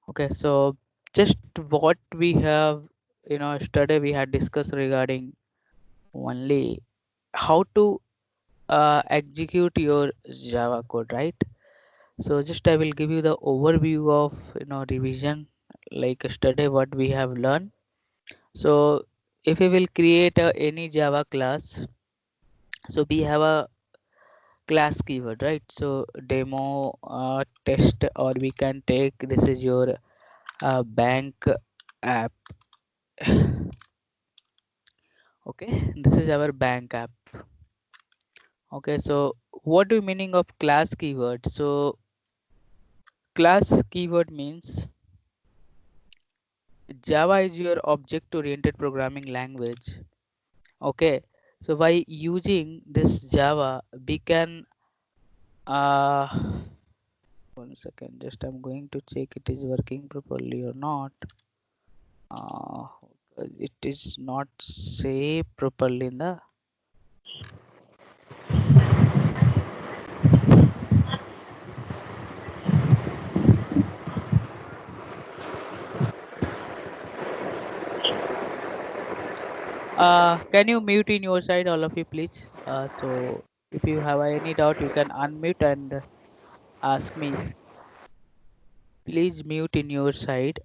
Okay, so just what we have, yesterday we had discussed regarding only how to execute your Java code, right? So just I will give you the overview of revision like yesterday what we have learned. So if we will create any Java class, so we have a class keyword, right? So demo test, or we can take this is your bank app. Okay, this is our bank app. Okay, so what do you meaning of class keyword? So class keyword means Java is your object oriented programming language. Okay, so by using this Java we can uh 1 second, just I'm going to check it is working properly or not. uh it is not saved properly in the can you mute in your side, all of you, please? So if you have any doubt, you can unmute and ask me. Please mute in your side.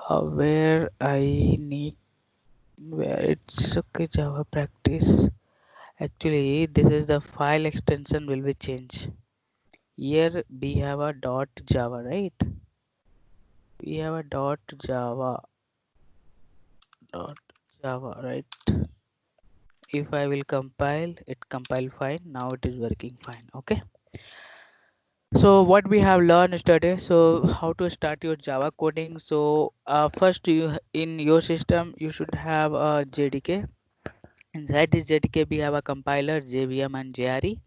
Where I need, where it's okay, Java practice. Actually, this is the file extension will be changed. Here we have a dot Java, right? We have a dot Java, right? If I will compile, it compile fine. Now it is working fine. Okay. So what we have learned yesterday, so how to start your Java coding. So first you in your system you should have a JDK. Inside this JDK we have a compiler, JVM and JRE.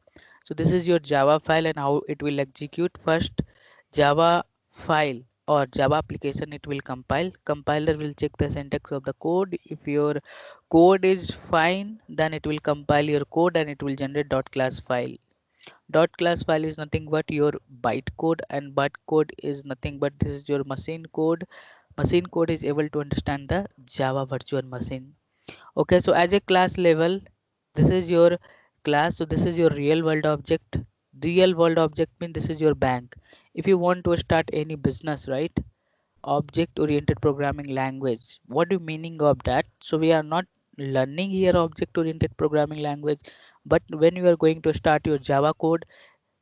So this is your Java file and how it will execute. First Java file or Java application it will compile. Compiler will check the syntax of the code. If your code is fine, then it will compile your code and it will generate dot class file. Dot class file is nothing but your bytecode, and bytecode is nothing but this is your machine code. Machine code is able to understand the Java virtual machine. Okay, so as a class level, this is your class. So this is your real world object. Real world object means this is your bank. If you want to start any business, right? Object oriented programming language, what do you meaning of that? So we are not learning here object oriented programming language, but when you are going to start your Java code,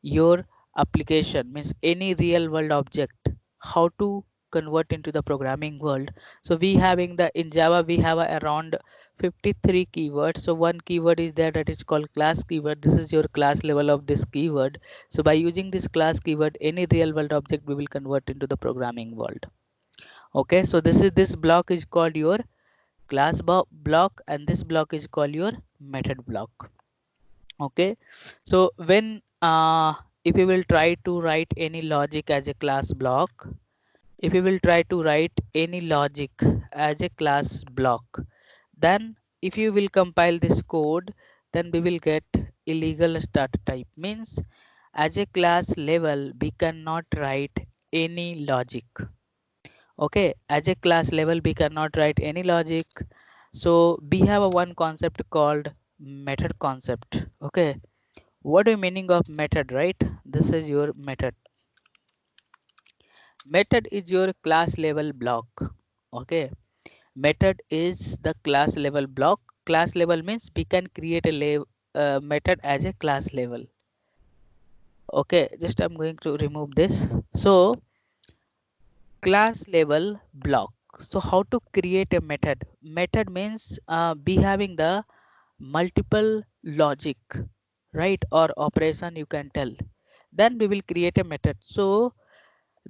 your application means any real world object, how to convert into the programming world. So we having the in Java we have around 53 keywords. So one keyword is there that is called class keyword. This is your class level of this keyword. So by using this class keyword, any real world object we will convert into the programming world. Okay, so this block is called your class block, and this block is called your method block. Okay, so when if you will try to write any logic as a class block, if you will try to write any logic as a class block, then if you will compile this code, then we will get illegal start type. Means as a class level we cannot write any logic. Okay, as a class level we cannot write any logic. So we have a one concept called method concept. Okay, what do you meaning of method, right? This is your method. Method is your class level block. Okay, method is the class level block. Class level means we can create a method as a class level. Okay, just I'm going to remove this. So class level block. So how to create a method? Method means be having the multiple logic, right, or operation you can tell. Then we will create a method. So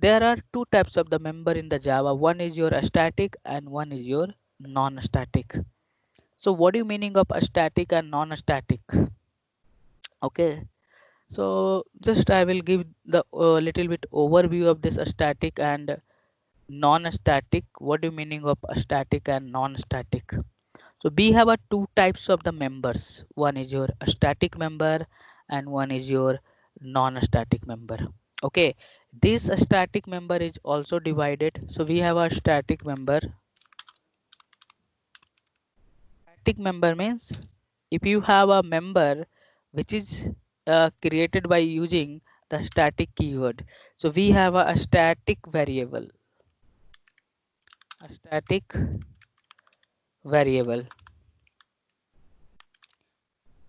there are two types of the member in the Java. One is your static and one is your non-static. So what do you meaning of static and non-static? Okay, so just I will give the little bit overview of this static and non-static. What do you meaning of static and non-static? So we have a two types of the members. One is your static member and one is your non-static member. Okay, this static member is also divided. So we have a static member. Static member means if you have a member which is created by using the static keyword. So we have a static variable. A static variable.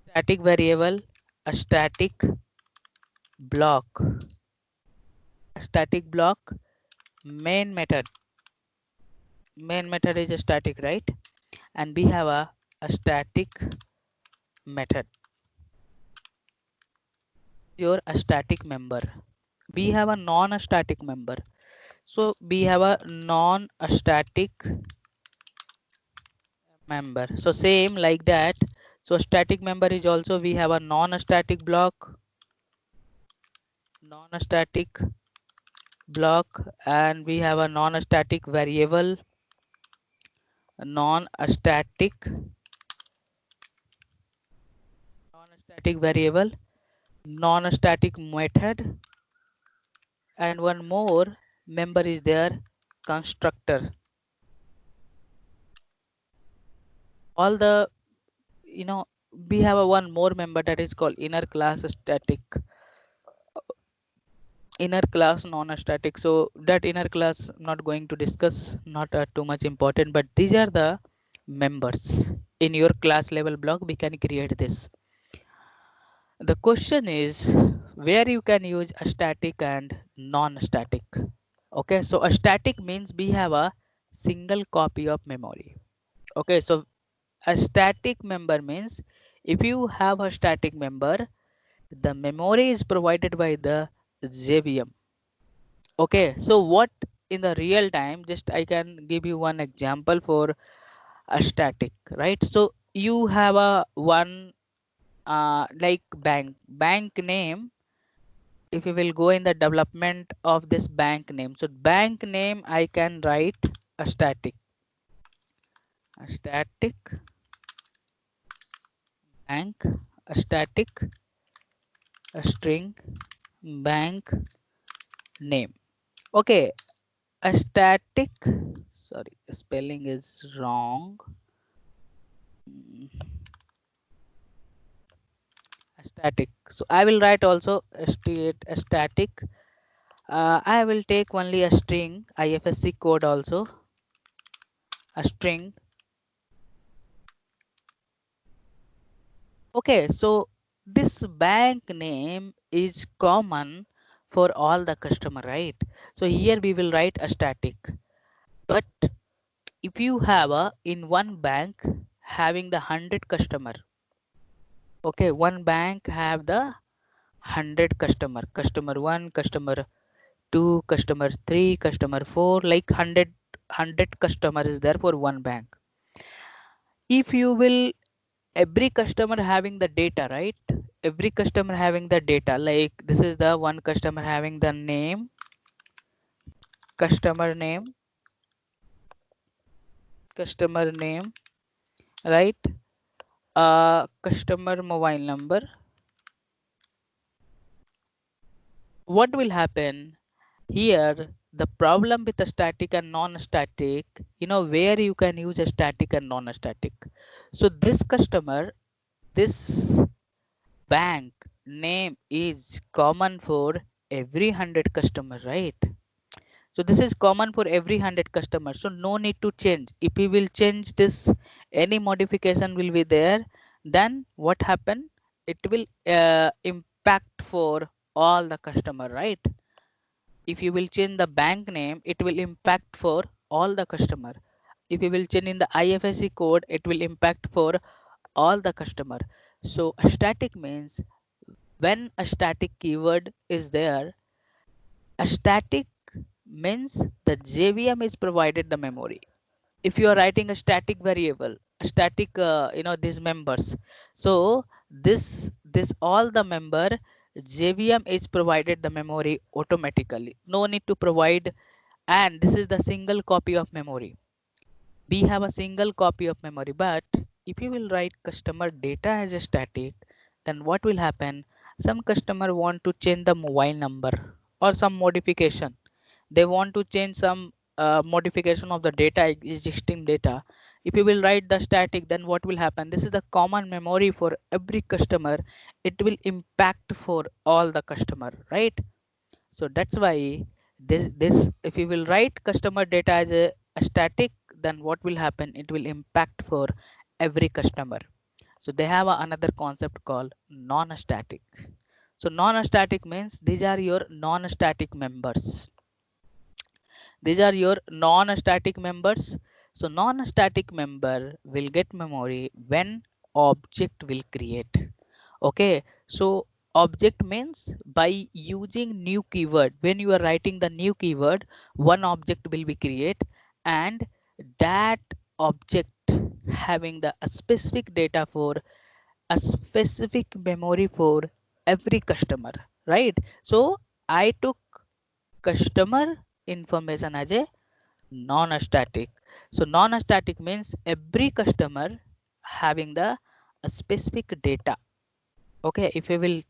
Static variable. A static block. A static block. Main method. Main method is a static, right? And we have a static method. Your a static member. We have a non-static member. So we have a non-static member. So same like that. So static member is also we have a non-static block, non-static block, and we have a non-static variable, non-static, non-static variable, non-static method, and one more member is there, constructor. All the you know we have a one more member that is called inner class static, inner class non-static. So that inner class I'm not going to discuss, not too much important, but these are the members in your class level block. We can create this. The question is where you can use a static and non-static. Okay, so a static means we have a single copy of memory. Okay, so a static member means if you have a static member, the memory is provided by the JVM. Okay, so what in the real time, just I can give you one example for a static, right? So you have a one like bank name. If you will go in the development of this bank name, so bank name I can write a static bank, a static, a string bank name. Okay, a static, sorry, spelling is wrong. Mm, a static. So I will write also a static. I will take only a string IFSC code also, a string. Okay, so this bank name is common for all the customer, right? So here we will write a static. But if you have a in one bank having the 100 customer, okay, one bank have the 100 customer 1, customer 2, customer 3, customer 4, like 100 customer is there for one bank. If you will every customer having the data, right? Every customer having the data, like this is the one customer having the name, customer name, customer name, right? Customer mobile number. What will happen here? The problem with the static and non-static, where you can use a static and non-static. So this customer, this bank name is common for every 100 customer, right? So this is common for every 100 customers, so no need to change. If we will change this, any modification will be there, then what happen, it will impact for all the customer, right? If you will change the bank name, it will impact for all the customer. If you will change in the IFSC code, it will impact for all the customer. So a static means when a static keyword is there, a static means the JVM is provided the memory. If you are writing a static variable, a static, these members. So this all the member JVM is provided the memory automatically. No need to provide, and this is the single copy of memory. We have a single copy of memory, but if you will write customer data as a static, then what will happen? Some customer want to change the mobile number or some modification. They want to change some modification of the data, existing data. If you will write the static, then what will happen? This is the common memory for every customer. It will impact for all the customer, right? So that's why this if you will write customer data as a static, then what will happen? It will impact for every customer. So they have another concept called non-static. So non-static means these are your non-static members. These are your non-static members. So non-static member will get memory when object will create. Okay, so object means by using new keyword. When you are writing the new keyword, one object will be create, and that object having the specific data for a specific memory for every customer, right? So I took customer information as a non-static. So non-static means every customer having the specific data. Okay, if I will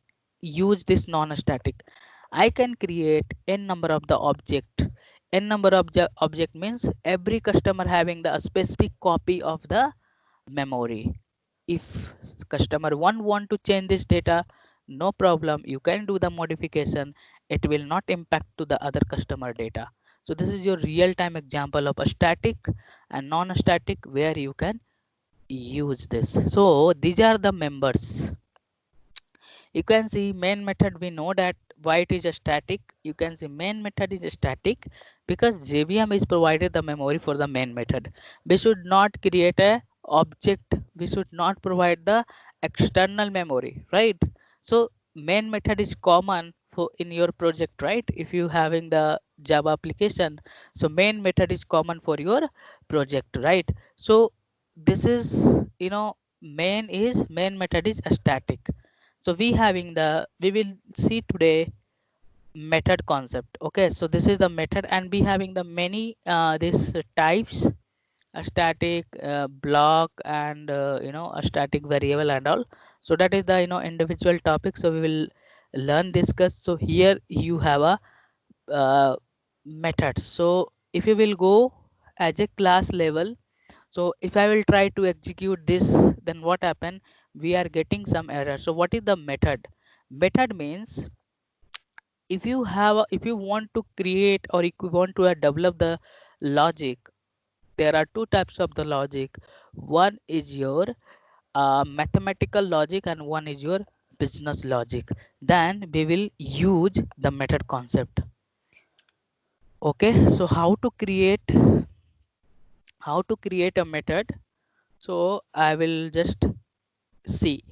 use this non-static, I can create n number of the object. N number of object means every customer having the specific copy of the memory. If customer one want to change this data, no problem, you can do the modification. It will not impact to the other customer data. So this is your real-time example of a static and non-static where you can use this. So these are the members. You can see main method, we know that why it is a static. You can see main method is a static because JVM is provided the memory for the main method. We should not create a object, we should not provide the external memory, right? So main method is common for in your project, right? If you having the Java application, so main method is common for your project, right? So this is, you know, main method is a static. So we will see today method concept. Okay, so this is the method, and we having the many these types, a static, block, and you know, a static variable and all. So that is the, you know, individual topic, so we will learn discuss. So here you have a method. So if you will go as a class level, so if I will try to execute this, then what happen? We are getting some error. So what is the method? Method means if you want to create or if you want to develop the logic, there are two types of the logic. One is your mathematical logic and one is your business logic. Then we will use the method concept. Okay, so how to create a method? So I will just see.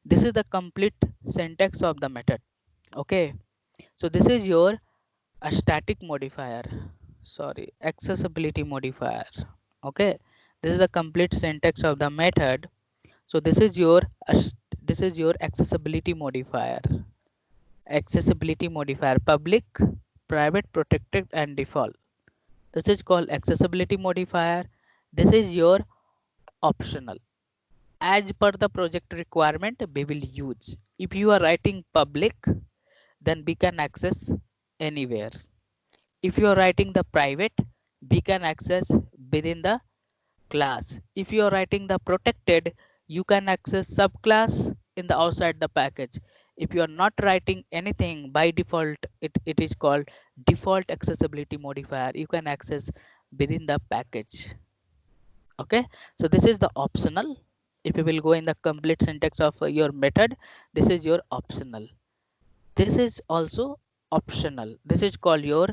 This is the complete syntax of the method. Okay, so this is your a static modifier, sorry, accessibility modifier. Okay, this is the complete syntax of the method. So this is your this is your accessibility modifier. Accessibility modifier: public, private, protected, and default. This is called accessibility modifier. This is your optional. As per the project requirement, we will use. If you are writing public, then we can access anywhere. If you are writing the private, we can access within the class. If you are writing the protected, you can access subclass in the outside the package. If you are not writing anything by default, it is called default accessibility modifier. You can access within the package. Okay, so this is the optional. If you will go in the complete syntax of your method, this is your optional. This is also optional. This is called your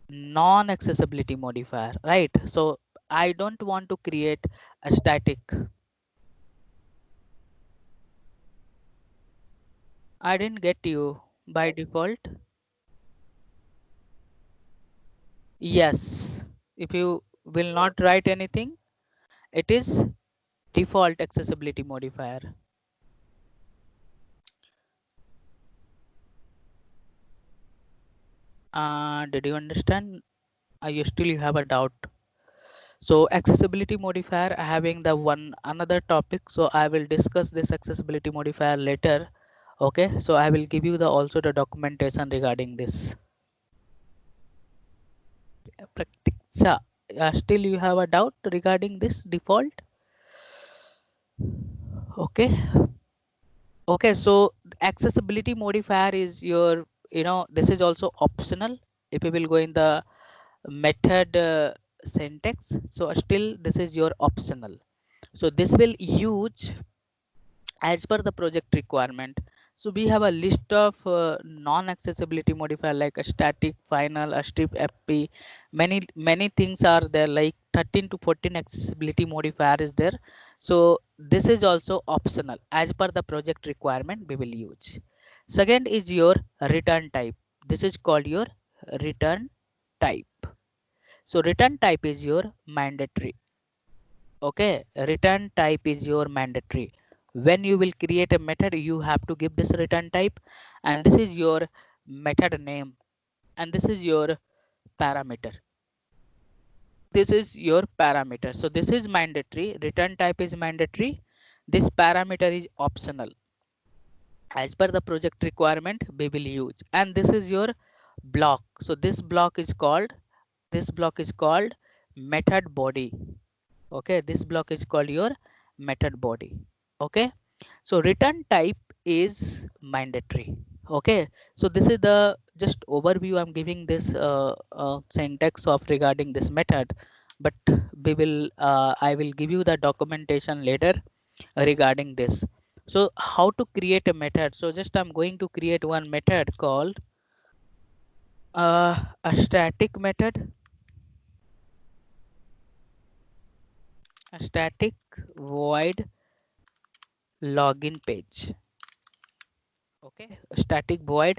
non-accessibility modifier, right? So I don't want to create a static. I didn't get you. By default, yes. If you will not write anything, it is default accessibility modifier. Did you understand? You still have a doubt? So accessibility modifier having the one another topic. So I will discuss this accessibility modifier later. Okay, so I will give you the also the documentation regarding this. Pratiksha, still you have a doubt regarding this default? Okay. Okay, so accessibility modifier is your, this is also optional. If you will go in the method syntax, so still this is your optional. So this will use as per the project requirement. So we have a list of non-accessibility modifier like a static, final, a strip fp. Many things are there, like 13 to 14 accessibility modifier is there. So this is also optional. As per the project requirement we will use. Second is your return type. This is called your return type. So return type is your mandatory. Okay, return type is your mandatory. When you will create a method, you have to give this return type, and this is your method name, and this is your parameter. This is your parameter. So this is mandatory. Return type is mandatory. This parameter is optional. As per the project requirement, we will use. And this is your block. So this block is called method body. Okay, this block is called your method body. Okay, so return type is mandatory. Okay, so this is the just overview I'm giving this syntax of regarding this method, but we will I will give you the documentation later regarding this. So how to create a method? So just I'm going to create one method called a static method, a static void login page. Okay, a static void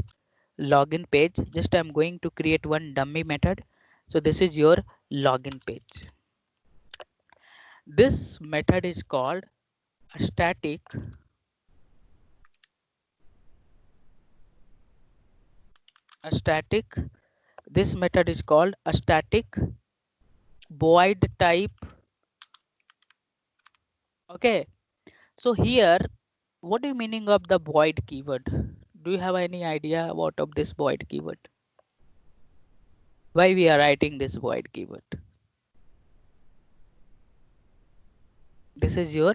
login page. Just I'm going to create one dummy method. So this is your login page. This method is called a static a static this method is called a static void type. Okay, so here, what do you meaning of the void keyword? Do you have any idea about of this void keyword? Why we are writing this void keyword? This is your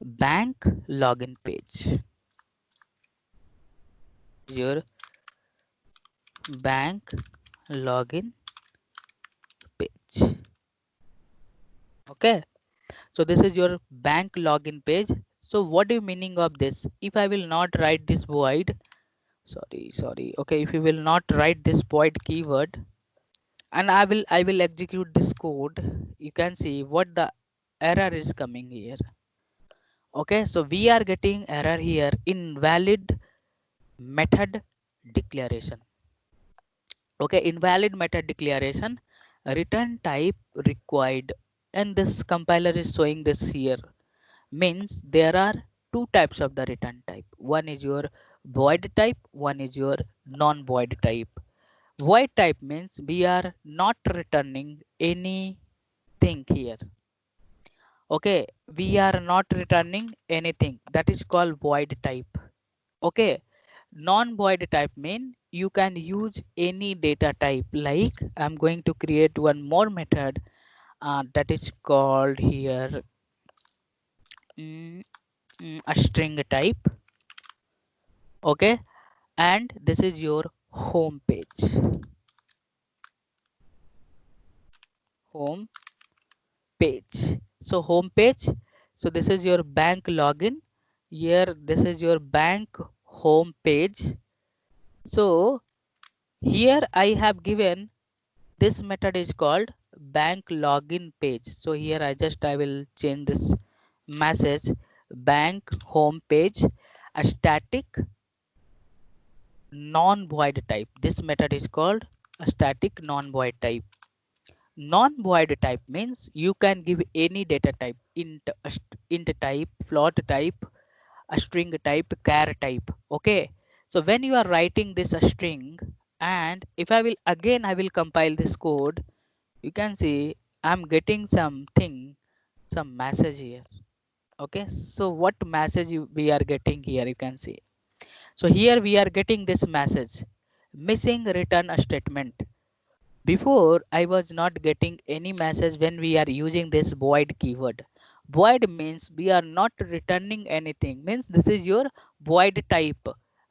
bank login page. Your bank login page. Okay, so this is your bank login page. So what do you meaning of this? If I will not write this void, sorry, okay, if you will not write this void keyword, and I will execute this code, you can see what the error is coming here. Okay, so we are getting error here, invalid method declaration. Okay, invalid method declaration, return type required, and this compiler is showing this here. Means there are two types of the return type. One is your void type, one is your non-void type. Void type means we are not returning anything here. Okay, we are not returning anything. That is called void type. Okay, non-void type mean you can use any data type. Like I'm going to create one more method that is called here mm, a string type. Okay, and this is your home page. Home page. So home page. So this is your bank login. Here this is your bank home page. So here I have given this method is called bank login page. So here I will change this message bank home page, a static non-void type. This method is called a static non-void type. Non-void type means you can give any data type, int type, float type, a string type, char type. Okay, so when you are writing this a string, and if I will compile this code, you can see I'm getting some message here. Okay, so what message we are getting here, you can see So here we are getting this message, missing return a statement. Before, I was not getting any message when we are using this void keyword. Void means we are not returning anything, means this is your void type.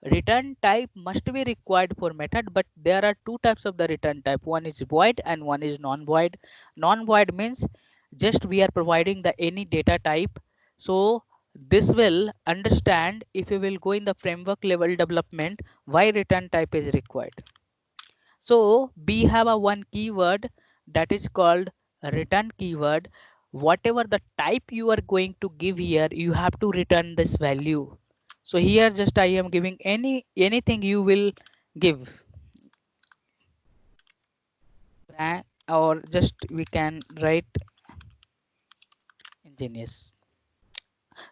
Return type must be required for method, but there are two types of the return type. One is void and one is non-void. Non-void means just we are providing the any data type. So this will understand if you will go in the framework level development why return type is required. So we have a one keyword that is called a return keyword. Whatever the type you are going to give here, you have to return this value. So here just I am giving anything you will give, or just we can write ingenious.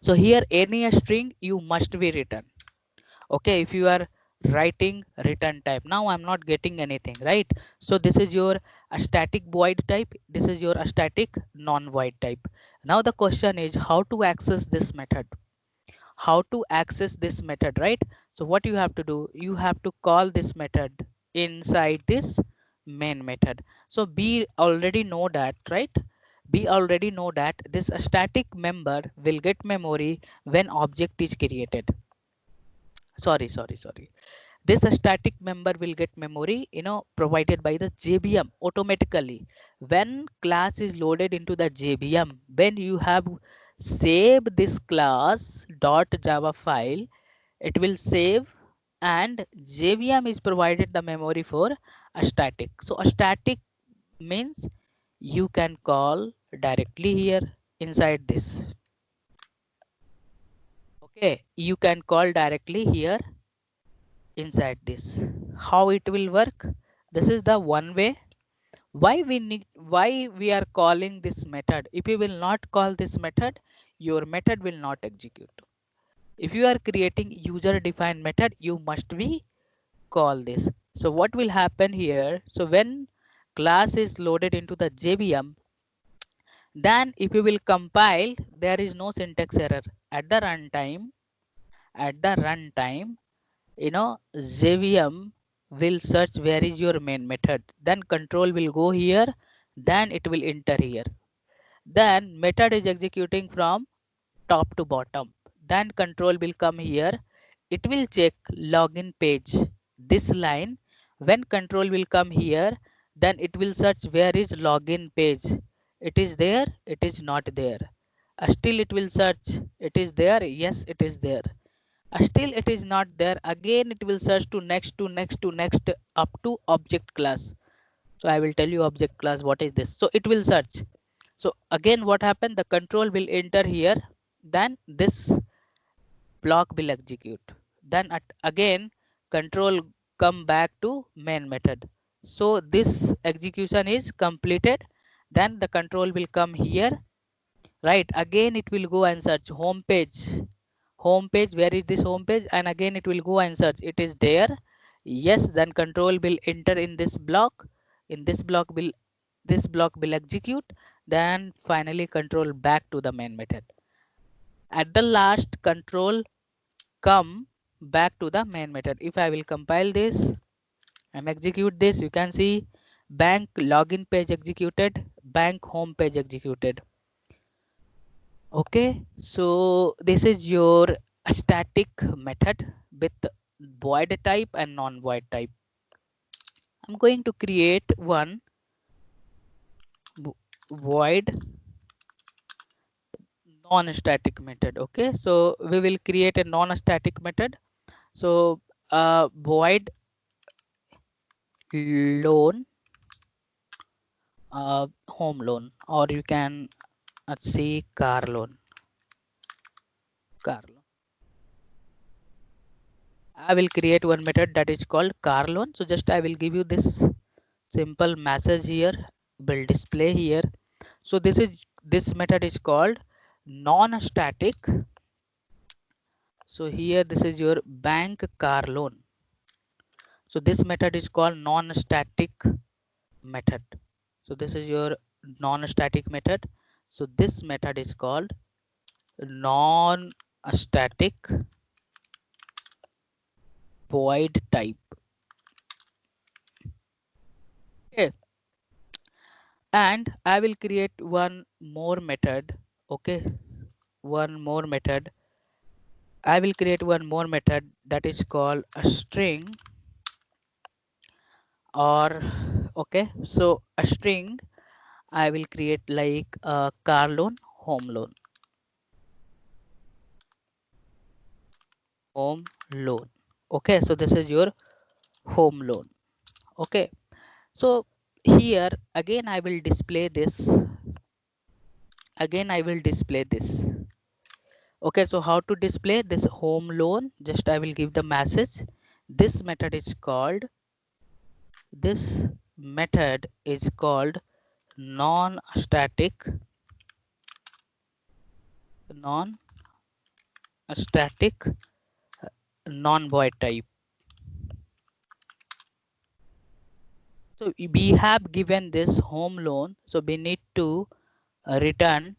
So here any string you must be written. Okay, if you are writing return type, now I'm not getting anything, right? So this is your static void type, this is your static non-void type. Now the question is how to access this method, how to access this method, right? So what you have to do, you have to call this method inside this main method. So we already know that, right? We already know that this static member will get memory when object is created. Sorry, this static member will get memory, provided by the JVM automatically when class is loaded into the JVM. When you have saved this class dot java file, it will save, and JVM is provided the memory for a static. So a static means you can call directly here inside this. Okay, you can call directly here inside this. How it will work, this is the one way. Why we are calling this method? If you will not call this method, your method will not execute. If you are creating user defined method, you must be call this. So what will happen here, so when class is loaded into the JVM, then if you will compile, there is no syntax error at the runtime. At the runtime, JVM will search where is your main method, then control will go here, then it will enter here, then method is executing from top to bottom, then control will come here, it will check login page, this line. When control will come here, then it will search where is login page, it is there, it is not there. Still it will search, it is there, yes it is there. Still it is not there, again it will search to next to next to next up to object class. So I will tell you object class what is this. So it will search. So again what happened, the control will enter here, then this block will execute, then again control come back to main method. So this execution is completed, then the control will come here, right? Again it will go and search home page. Home page, where is this home page? And again it will go and search, it is there, yes. Then control will enter in this block, in this block will execute, then finally control back to the main method. At the last control come back to the main method. If I will compile this and execute this, you can see bank login page executed, bank home page executed. Okay, so this is your static method with void type and non-void type. I'm going to create one void non-static method. Okay, so we will create a non-static method. So void loan, home loan, or you can see car loan. Car loan. I will create one method that is called car loan. So just I will give you this simple message here, will display here. So this method is called non-static. So here this is your bank car loan. So this method is called non-static method. So this is your non-static method. So this method is called non-static void type. Okay, and I will create one more method. Okay, one more method. I will create one more method that is called a string, or okay, so a string I will create like a car loan, home loan, home loan. Okay, so this is your home loan. Okay, so here again I will display this. Again I will display this. Okay, so how to display this home loan? Just I will give the message. This method is called, this method is called non-static, non-static, non-void type. So we have given this home loan, so we need to return.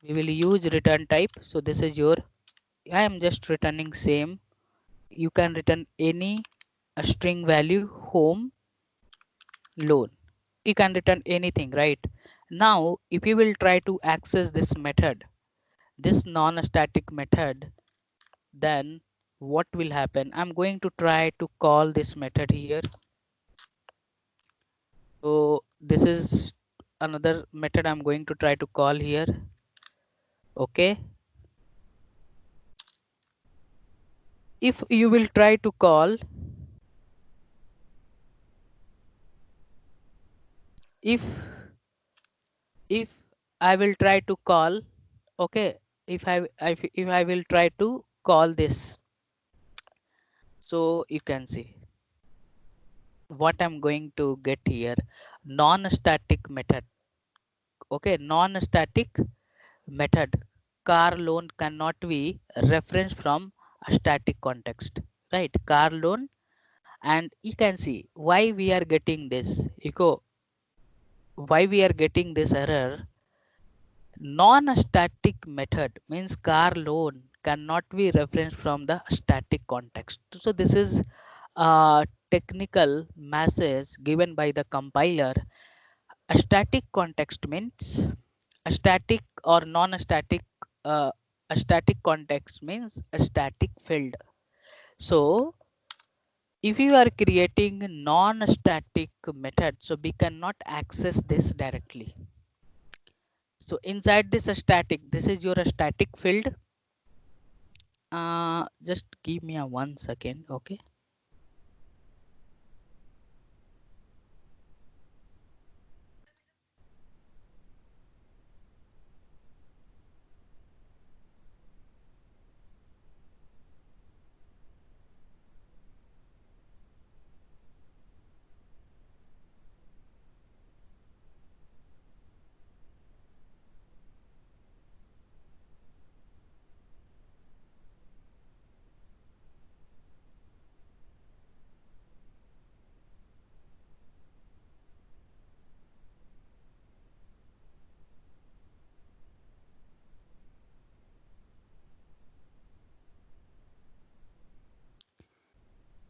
We will use return type. So this is your, I am just returning same. You can return any string value home loan. You can return anything, right? Now if you will try to access this method, this non-static method, then what will happen? I'm going to try to call this method here. So this is another method I'm going to try to call here. Okay, if you will try to call, if if I will try to call, okay, if I will try to call this, so you can see what I'm going to get here. Non-static method. Okay, non-static method. Car loan cannot be referenced from a static context, right? Car loan, and you can see why we are getting this echo, why we are getting this error. Non-static method means car loan cannot be referenced from the static context. So this is a technical message given by the compiler. A static context means a static or non-static. Uh, a static context means a static field. So if you are creating non-static method, so we cannot access this directly. So inside this static, this is your static field. Just give me a 1 second. Okay.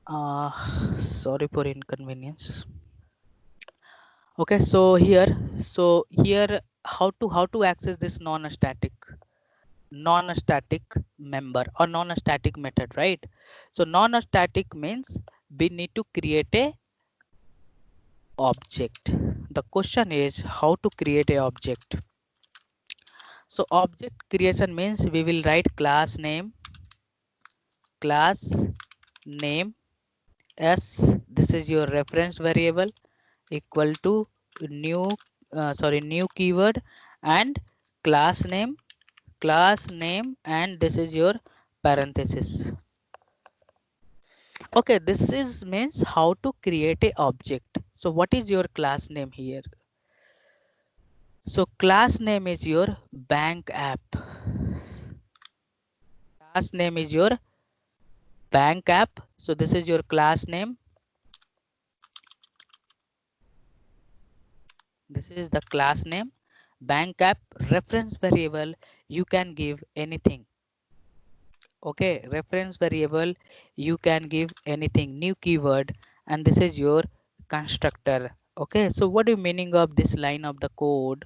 Uh, Sorry for inconvenience. Okay, so here how to access this non-static member or non-static method, right? So non-static means we need to create a object. The question is how to create a object. So object creation means we will write class name s, this is your reference variable, equal to new new keyword, and class name, and this is your parenthesis. Okay, this is means how to create a object. So what is your class name here? So class name is your bank app. Class name is your bank app. So this is your class name. This is the class name. Bank app reference variable, you can give anything. Okay, reference variable, you can give anything, new keyword, and this is your constructor. Okay, so what is meaning of this line of the code?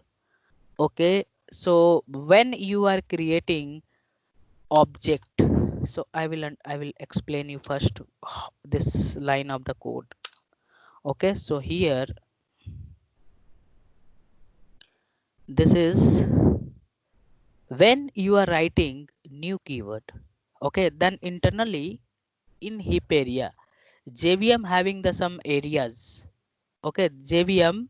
Okay, so when you are creating object, so I will explain you first this line of the code. Okay, so here this is when you are writing new keyword. Okay, then internally in heap area, JVM having the some areas. Okay, JVM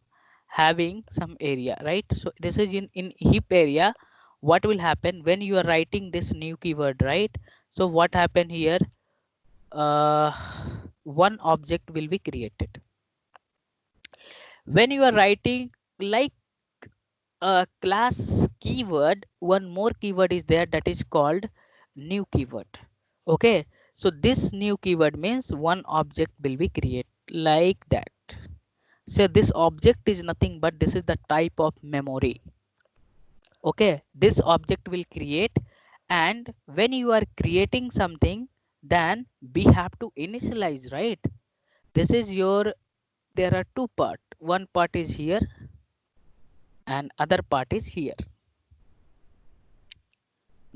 having some area, right? So this is in heap area. What will happen when you are writing this new keyword, right? So what happen here? Uh, one object will be created. When you are writing like a class keyword, one more keyword is there, that is called new keyword. Okay, so this new keyword means one object will be created like that. So this object is nothing but this is the type of memory. Okay, this object will create, and when you are creating something, then we have to initialize, right? This is your, there are two part, one part is here and other part is here.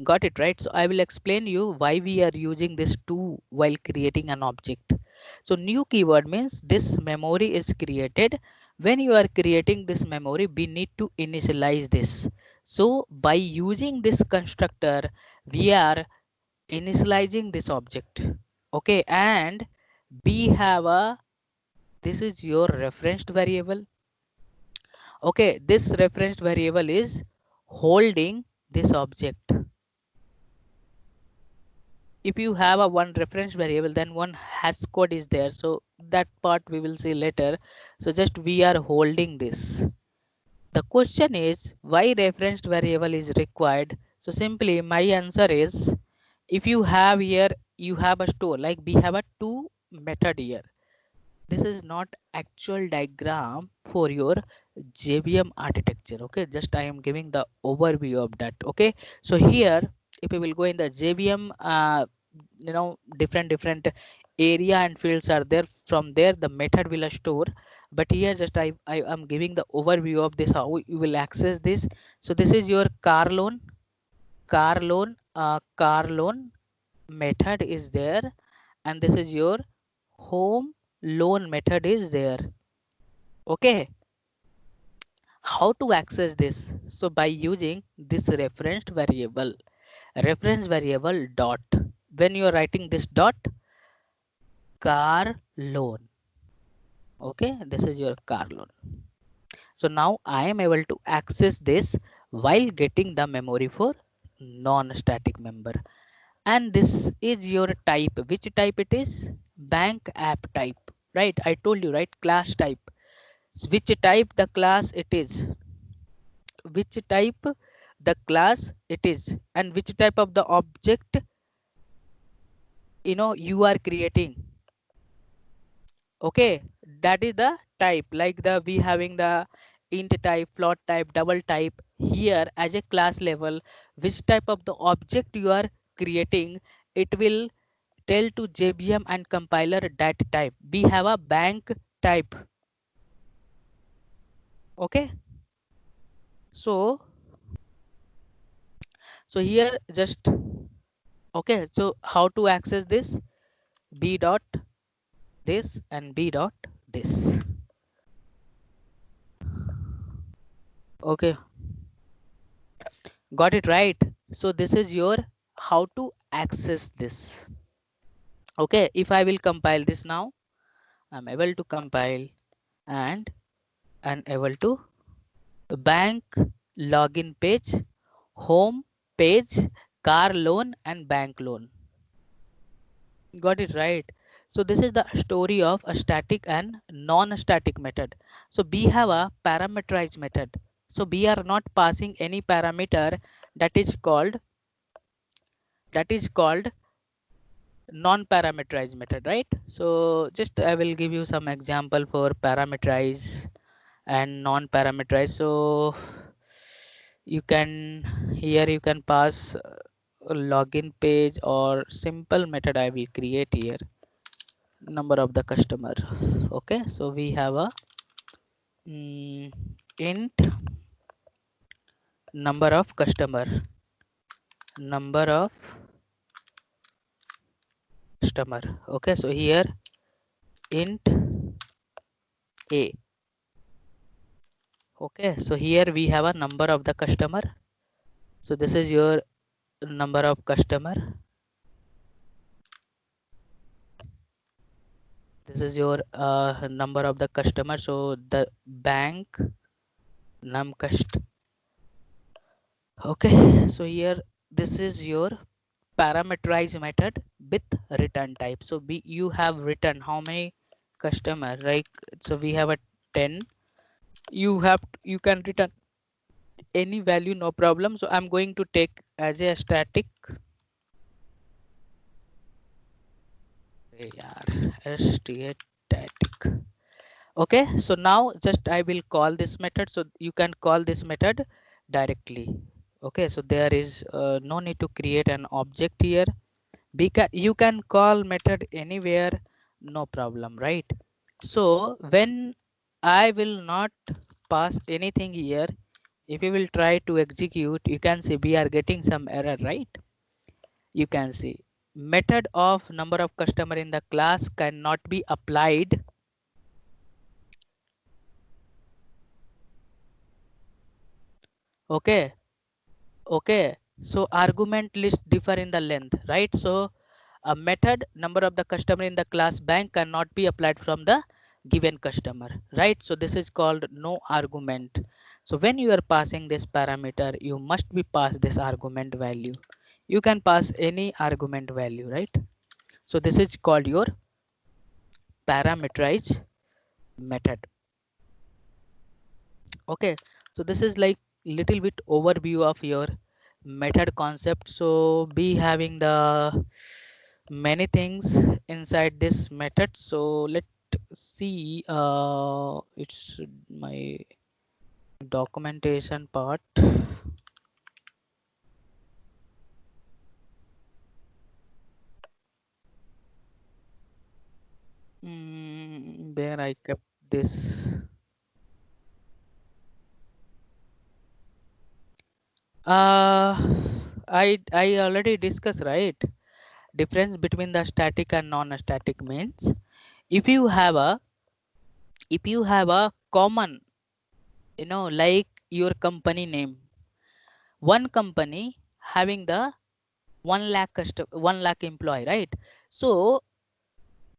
Got it, right? So I will explain you why we are using this two while creating an object. So new keyword means this memory is created. When you are creating this memory, we need to initialize this. So by using this constructor, we are initializing this object. Okay, and we have a, this is your referenced variable. Okay, this referenced variable is holding this object. If you have a one reference variable, then one hash code is there, so that part we will see later. So just we are holding this. The question is why referenced variable is required. So simply my answer is, if you have here, you have a store, like we have a two method here. This is not actual diagram for your JVM architecture. Okay, just I am giving the overview of that. Okay, so here if we will go in the JVM, different area and fields are there. From there the method will store, but here just I am giving the overview of this, how you will access this. So this is your car loan method is there, and this is your home loan method is there. Okay, how to access this? So by using this reference variable dot, when you are writing this dot, car loan. Okay, this is your car loan. So now I am able to access this while getting the memory for non-static member. And this is your type. Which type it is? Bank app type, right? I told you, right? Class type. Which type the class it is? Which type the class it is, and which type of the object you are creating. Okay, that is the type, like the we having the int type, float type, double type. Here as a class level, which type of the object you are creating, it will tell to JVM and compiler that type. We have a bank type. Okay, so here just, okay, so how to access this? B dot this and B dot this. Okay, got it, right? So this is your how to access this. Okay, if I will compile this now, I'm able to compile, and I'm able to bank login page, home page, car loan and bank loan. Got it, right? So this is the story of a static and non-static method. So we have a parameterized method. So we are not passing any parameter, that is called non-parameterized method, right? So just I will give you some example for parameterized and non-parameterized. So you can, here you can pass. login page or simple method I will create here, number of the customer. Okay, so we have a int number of customer. Okay, so here int a. Okay, so here we have a number of the customer. So this is your number of customer. This is your number of the customer. So the bank num cust. Okay, so here this is your parameterized method with return type. So you have written how many customer, right? So we have a 10. You can return any value, no problem. So I'm going to take as a static. Static. Okay, so now just I will call this method. So you can call this method directly. Okay, so there is no need to create an object here, because you can call method anywhere, no problem, right? So when I will not pass anything here, if you will try to execute, you can see we are getting some error, right? You can see method of number of customer in the class cannot be applied. Okay, okay, so argument list differ in the length, right? So a method number of the customer in the class bank cannot be applied from the given customer, right? So this is called no argument. So when you are passing this parameter, you must be pass this argument value. You can pass any argument value, right? So this is called your parameterized method. Okay, so this is like little bit overview of your method concept. So be having the many things inside this method. So let's see, it's my documentation part. Where I kept this. uh I already discussed, right? Difference between the static and non-static means if you have a common, like your company name, one company having the 1 lakh 1 lakh employee, right? So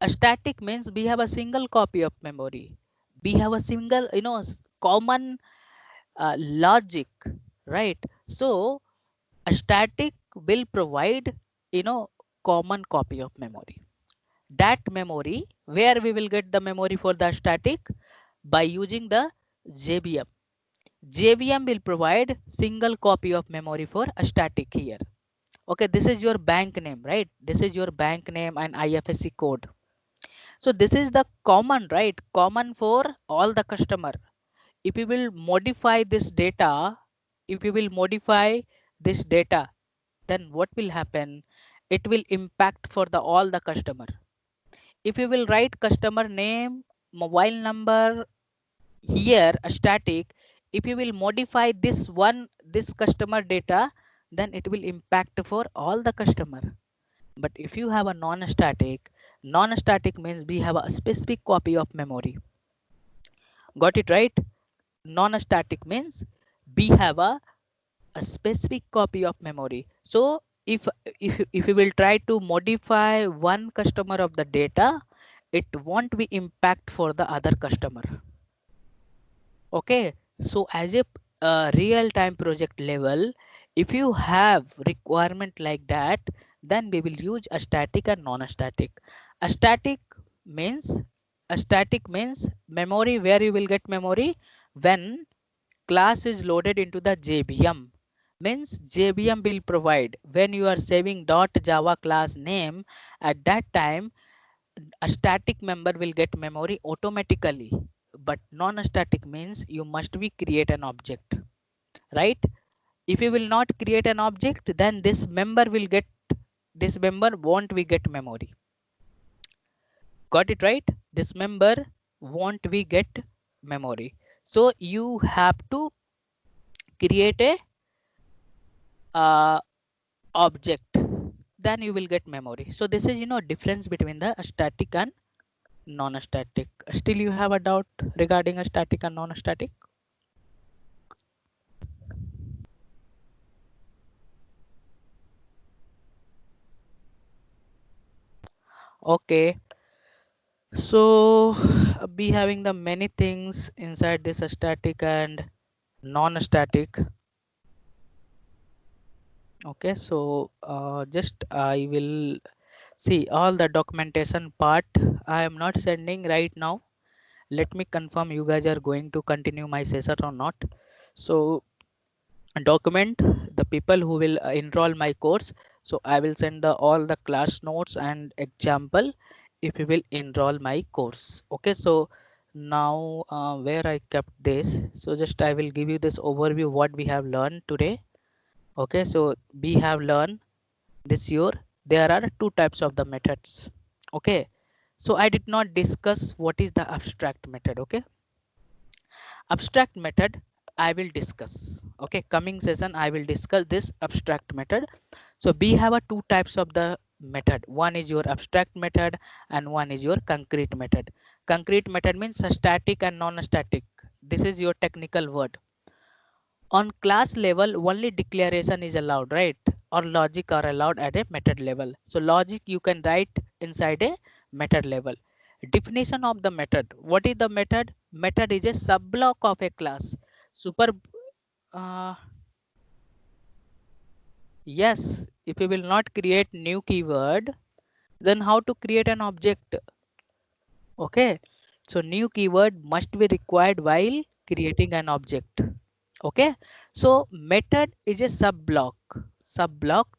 a static means we have a single copy of memory, we have a single, common logic, right? So a static will provide, common copy of memory. That memory, where we will get the memory for the static, by using the JVM. JVM will provide single copy of memory for a static here. Okay, this is your bank name, right? This is your bank name and IFSC code. So this is the common, right? Common for all the customer. If you will modify this data, if you will modify this data, then what will happen? It will impact for the all the customer. If you will write customer name, mobile number here a static, if you will modify this customer data, then it will impact for all the customer. But if you have a non-static means we have a specific copy of memory. Got it, right? Non-static means we have a specific copy of memory. So if you will try to modify one customer of the data, it won't be impact for the other customer. Okay, so as a real-time project level, if you have requirement like that, then we will use a static and non-static. A static means memory, where you will get memory when class is loaded into the JVM. Means JVM will provide when you are saving .java class name, at that time a static member will get memory automatically, but non-static means you must be create an object, right? If you will not create an object, then this member won't we get memory. Got it right? This member won't we get memory. So you have to create a object, then you will get memory. So this is difference between the static and non-static. Still you have a doubt regarding a static and non-static? Okay, so be having the many things inside this static and non-static. Okay, so just I will see all the documentation part. I am not sending right now. Let me confirm you guys are going to continue my session or not. So document the people who will enroll my course. So I will send all the class notes and example if you will enroll my course. Okay, so now where I kept this, so just I will give you this overview what we have learned today. Okay, so we have learned this year there are two types of the methods. Okay, so I did not discuss what is the abstract method. Okay, abstract method I will discuss. Okay, coming session I will discuss this abstract method. So we have a two types of the method. One is your abstract method and one is your concrete method. Concrete method means a static and non-static. This is your technical word. On class level only declaration is allowed, right? Or logic are allowed at a method level. So logic you can write inside a method level. Definition of the method. What is the method? Method is a subblock of a class. Super uh, yes, if you will not create new keyword, then how to create an object? Okay, so new keyword must be required while creating an object. Okay, so method is a sub block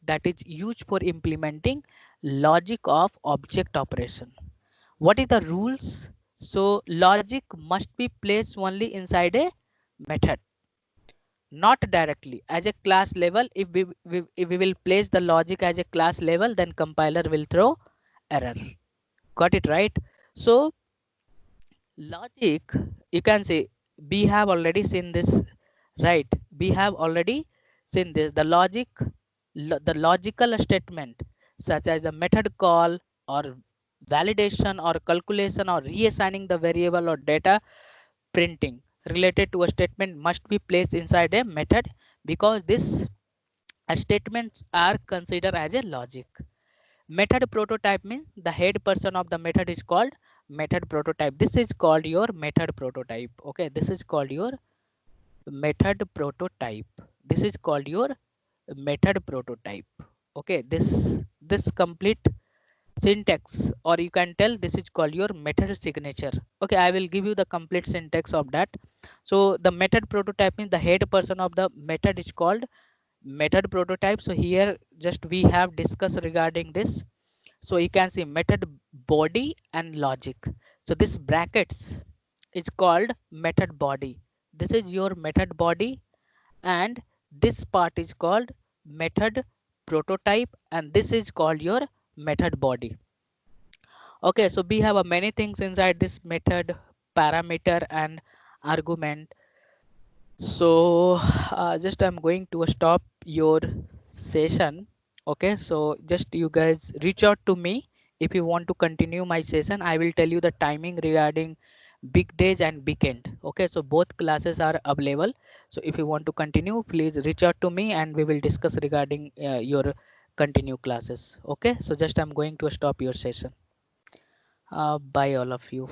that is used for implementing logic of object operation. What is the rules? So logic must be placed only inside a method, not directly as a class level. If we will place the logic as a class level, then compiler will throw error. Got it right? So logic, you can say, we have already seen this, right? We have already seen this. The logic, the logical statement such as the method call or validation or calculation or reassigning the variable or data printing related to a statement must be placed inside a method, because this statements are considered as a logic. Method prototype means the head person of the method is called method prototype. This is called your method prototype. Okay, this is called your method prototype. This is called your method prototype. Okay, this complete syntax, or you can tell this is called your method signature. Okay, I will give you the complete syntax of that. So the method prototype means the head person of the method is called method prototype. So here just we have discussed regarding this. So you can see method body and logic. So this brackets is called method body. This is your method body, and this part is called method prototype, and this is called your method body. Okay, so we have many things inside this method, parameter and argument. So just I'm going to stop your session. Okay, so just you guys reach out to me if you want to continue my session. I will tell you the timing regarding big days and weekend. Okay, so both classes are available. So if you want to continue, please reach out to me and we will discuss regarding your continue classes. Okay, so just I'm going to stop your session. Bye all of you.